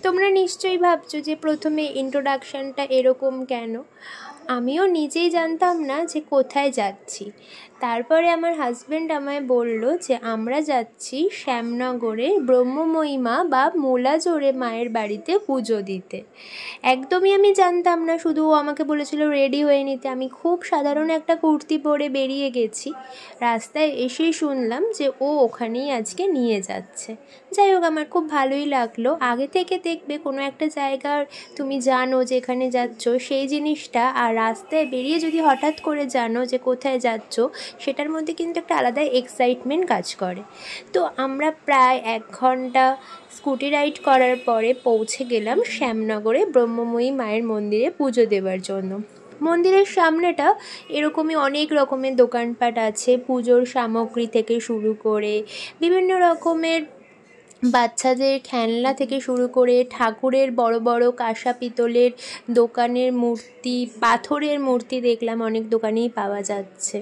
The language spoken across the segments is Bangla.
তোমরা নিশ্চয়ই ভাবছো যে প্রথমে ইন্ট্রোডাকশানটা এরকম কেন। আমিও নিজেই জানতাম না যে কোথায় যাচ্ছি। তারপরে আমার হাজব্যান্ড আমায় বলল যে আমরা যাচ্ছি শ্যামনগরে ব্রহ্মমহিমা বা মুলাজোড়ে মায়ের বাড়িতে পুজো দিতে। একদমই আমি জানতাম না, শুধু ও আমাকে বলেছিল রেডি হয়ে নিতে। আমি খুব সাধারণ একটা কুর্তি পরে বেরিয়ে গেছি। রাস্তায় এসেই শুনলাম যে ও ওখানেই আজকে নিয়ে যাচ্ছে। যাই হোক, আমার খুব ভালোই লাগলো। আগে থেকে দেখবে কোনো একটা জায়গার তুমি জানো যে এখানে যাচ্ছ সেই জিনিসটা, আর রাস্তায় বেরিয়ে যদি হঠাৎ করে জানো যে কোথায় যাচ্ছ, সেটার মধ্যে কিন্তু একটা আলাদা এক্সাইটমেন্ট কাজ করে। তো আমরা প্রায় 1 ঘন্টা স্কুটি রাইড করার পরে পৌঁছে গেলাম শ্যামনগরে ব্রহ্মময়ী মায়ের মন্দিরে পুজো দেওয়ার জন্য। মন্দিরের সামনেটা এরকমই অনেক রকমের দোকানপাট আছে, পুজোর সামগ্রী থেকে শুরু করে বিভিন্ন রকমের বাচ্চাদের খেলনা থেকে শুরু করে ঠাকুরের বড় বড় কাঁসা পিতলের দোকানের মূর্তি, পাথরের মূর্তি দেখলাম অনেক দোকানেই পাওয়া যাচ্ছে।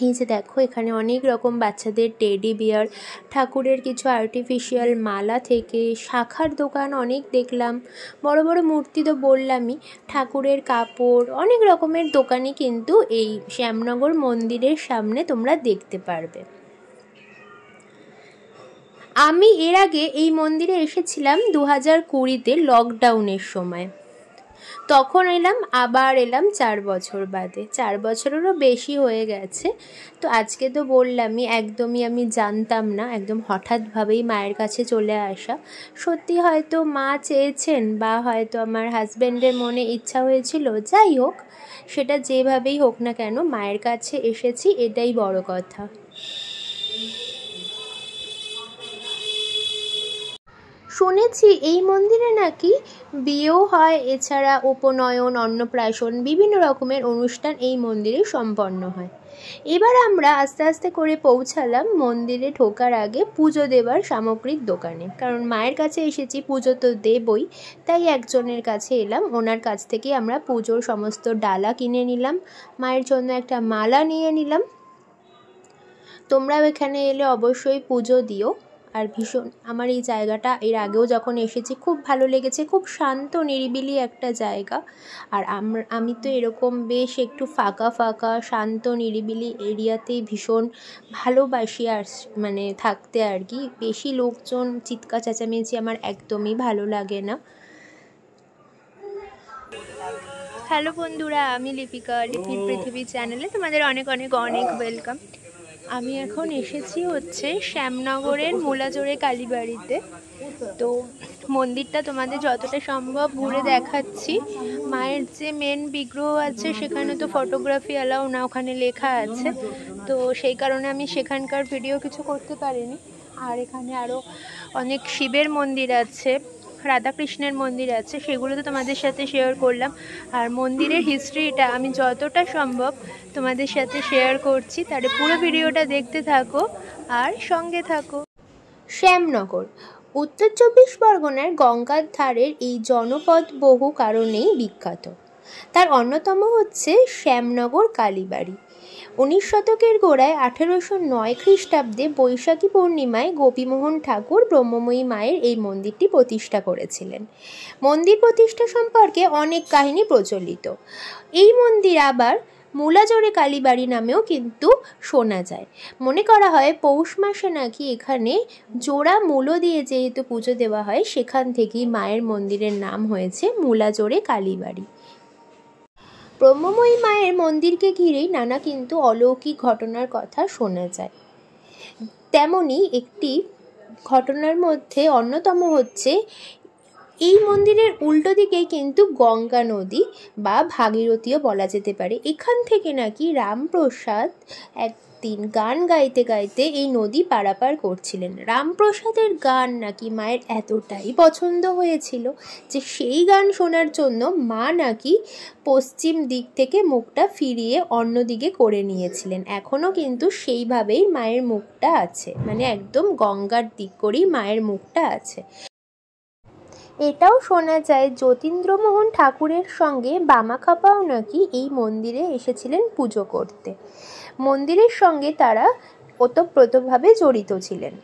এই যে দেখো, এখানে অনেক রকম বাচ্চাদের টেডি বিয়ার, ঠাকুরের কিছু আর্টিফিশিয়াল মালা থেকে শাখার দোকান অনেক দেখলাম। বড় বড় মূর্তি তো বললামই, ঠাকুরের কাপড়, অনেক রকমের দোকানই কিন্তু এই শ্যামনগর মন্দিরের সামনে তোমরা দেখতে পারবে। আমি এর আগে এই মন্দিরে এসেছিলাম 2020-তে লকডাউনের সময়। তখন আবার এলাম 4 বছর বাদে। 4 বছরেরও বেশি হয়ে গেছে। তো আজকে তো বললামই, একদমই আমি জানতাম না, একদম হঠাৎভাবেই মায়ের কাছে চলে আসা। সত্যি হয়তো মা চেয়েছেন বা হয়তো আমার হাজব্যান্ডের মনে ইচ্ছা হয়েছিল, যাই হোক, সেটা যেভাবেই হোক না কেন মায়ের কাছে এসেছি, এটাই বড় কথা। শুনেছি এই মন্দিরে নাকি বিয়েও হয়, এছাড়া উপনয়ন, অন্নপ্রাশন, বিভিন্ন রকমের অনুষ্ঠান এই মন্দিরে সম্পন্ন হয়। এবার আমরা আস্তে আস্তে করে পৌঁছালাম মন্দিরে ঢোকার আগে পুজো দেবার সামগ্রিক দোকানে। কারণ মায়ের কাছে এসেছি, পুজো তো দেবই, তাই একজনের কাছে এলাম। ওনার কাছ থেকে আমরা পুজোর সমস্ত ডালা কিনে নিলাম, মায়ের জন্য একটা মালা নিয়ে নিলাম। তোমরাও এখানে এলে অবশ্যই পুজো দিও। আর ভীষণ, আমার এই জায়গাটা এর আগেও যখন এসেছি খুব ভালো লেগেছে, খুব শান্ত নিরিবিলি একটা জায়গা। আর আমি তো এরকম বেশ একটু ফাঁকা ফাঁকা শান্ত নিরিবিলি এরিয়াতেই ভীষণ ভালোবাসি, আর মানে থাকতে আর কি। বেশি লোকজন চিৎকার চেঁচামেচি আমার একদমই ভালো লাগে না। হ্যালো বন্ধুরা, আমি লিপিকা, লিপির পৃথিবী চ্যানেলে তোমাদের অনেক অনেক অনেক ওয়েলকাম। আমি এখন এসেছি হচ্ছে শ্যামনগরের মুলাজোড়ে কালীবাড়িতে। তো মন্দিরটা তোমাদের যতটা সম্ভব ঘুরে দেখাচ্ছি। মায়ের যে মেন বিগ্রহ আছে সেখানে তো ফটোগ্রাফি অ্যালাউ না, ওখানে লেখা আছে। তো সেই কারণে আমি সেখানকার ভিডিও কিছু করতে পারিনি। আর এখানে আরও অনেক শিবের মন্দির আছে, রাধাকৃষ্ণের মন্দির আছে, সেগুলো তো তোমাদের সাথে শেয়ার করলাম। আর মন্দিরের হিস্ট্রিটা আমি যতটা সম্ভব তোমাদের সাথে শেয়ার করছি, তাহলে পুরো ভিডিওটা দেখতে থাকো আর সঙ্গে থাকো। শ্যামনগর উত্তর 24 পরগনার গঙ্গার ধারের এই জনপদ বহু কারণেই বিখ্যাত। তার অন্যতম হচ্ছে শ্যামনগর কালীবাড়ি। 19 শতকের গোড়ায় 1809 খ্রিস্টাব্দে বৈশাখী পূর্ণিমায় গোপীমোহন ঠাকুর ব্রহ্মময়ী মায়ের এই মন্দিরটি প্রতিষ্ঠা করেছিলেন। মন্দির প্রতিষ্ঠা সম্পর্কে অনেক কাহিনী প্রচলিত। এই মন্দির আবার মুলাজোড়ে কালীবাড়ি নামেও কিন্তু শোনা যায়। মনে করা হয় পৌষ মাসে নাকি এখানে জোড়া মূলো দিয়ে যেহেতু পুজো দেওয়া হয়, সেখান থেকেই মায়ের মন্দিরের নাম হয়েছে মুলাজোড়ে কালীবাড়ি। ব্রহ্মময়ী মায়ের মন্দিরকে ঘিরেই নানা কিন্তু অলৌকিক ঘটনার কথা শোনা যায়। তেমনি একটি ঘটনার মধ্যে অন্যতম হচ্ছে, এই মন্দিরের উল্টো দিকেই কিন্তু গঙ্গা নদী বা ভাগীরথীও বলা যেতে পারে। এখান থেকে নাকি রামপ্রসাদ একদিন গান গাইতে গাইতে এই নদী পারাপার করছিলেন। রামপ্রসাদের গান নাকি মায়ের এতটাই পছন্দ হয়েছিল যে সেই গান শোনার জন্য মা নাকি পশ্চিম দিক থেকে মুখটা ফিরিয়ে অন্য দিকে করে নিয়েছিলেন। এখনও কিন্তু সেইভাবেই মায়ের মুখটা আছে, মানে একদম গঙ্গার দিক করেই মায়ের মুখটা আছে। এটাও শোনা যায় যতীন্দ্রমোহন ঠাকুরের সঙ্গে বামাখ্যাপাও নাকি এই মন্দিরে এসেছিলেন পুজো করতে। মন্দিরের সঙ্গে তারা ওতপ্রোতভাবে জড়িত ছিলেন।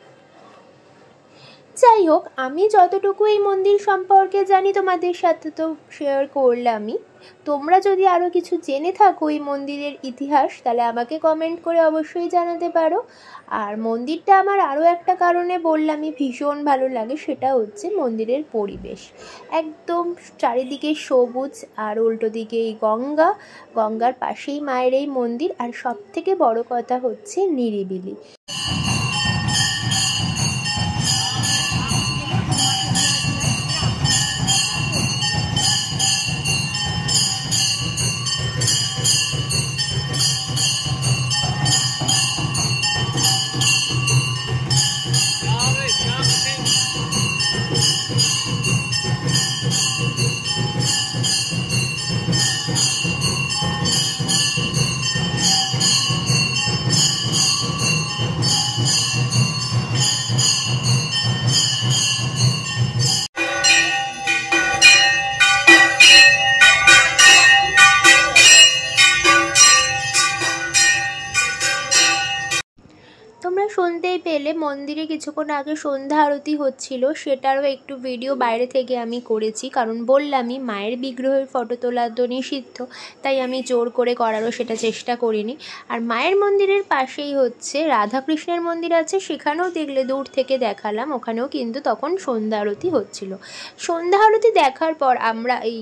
যাই হোক, আমি যতটুকু এই মন্দির সম্পর্কে জানি তোমাদের সাথে তো শেয়ার করলামই। তোমরা যদি আরও কিছু জেনে থাকো এই মন্দিরের ইতিহাস, তাহলে আমাকে কমেন্ট করে অবশ্যই জানাতে পারো। আর মন্দিরটা আমার আরও একটা কারণে বললামই ভীষণ ভালো লাগে, সেটা হচ্ছে মন্দিরের পরিবেশ। একদম চারিদিকে সবুজ, আর উল্টো দিকে এই গঙ্গার পাশেই মায়ের এই মন্দির, আর সবথেকে বড় কথা হচ্ছে নিরিবিলি। তোমরা শুনতেই পেলে মন্দিরে কিছুক্ষণ আগে সন্ধ্যা আরতি হচ্ছিল, সেটারও একটু ভিডিও বাইরে থেকে আমি করেছি, কারণ বললামই মায়ের বিগ্রহের ফটো তোলা তো নিষিদ্ধ, তাই আমি জোর করে করারও সেটা চেষ্টা করিনি। আর মায়ের মন্দিরের পাশেই হচ্ছে রাধাকৃষ্ণের মন্দির আছে, সেখানেও দেখলে দূর থেকে দেখালাম, ওখানেও কিন্তু তখন সন্ধ্যা আরতি হচ্ছিল। সন্ধ্যা আরতি দেখার পর আমরা এই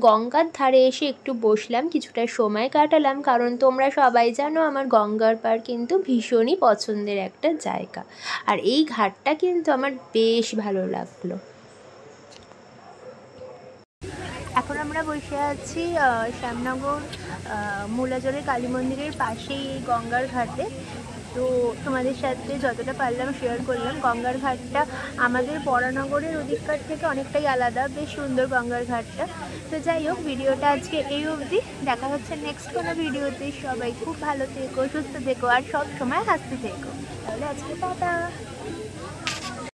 গঙ্গার ধারে এসে একটু বসলাম, কিছুটা সময় কাটালাম, কারণ তোমরা সবাই জানো আমার গঙ্গার পাড় কিন্তু ভীষণই পছন্দের একটা জায়গা। আর এই ঘাটটা কিন্তু আমার বেশ ভালো লাগলো। এখন আমরা বসে আছি শ্যামনগর মুলাজলের কালী মন্দিরের পাশেই এই গঙ্গার ঘাটে। তো তোমাদের সাথে যতটা পারলাম শেয়ার করলাম। গঙ্গার ঘাটটা আমাদের বরানগরের ওদিককার থেকে অনেকটাই আলাদা, বেশ সুন্দর গঙ্গার ঘাটটা। তো যাই হোক, ভিডিওটা আজকে এই অবধি, দেখা হচ্ছে নেক্সট কোনো ভিডিওতে। সবাই খুব ভালো থেকো, সুস্থ থেকো, আর সব সময় হাসতে থেকো। তাহলে আজকে টাটা।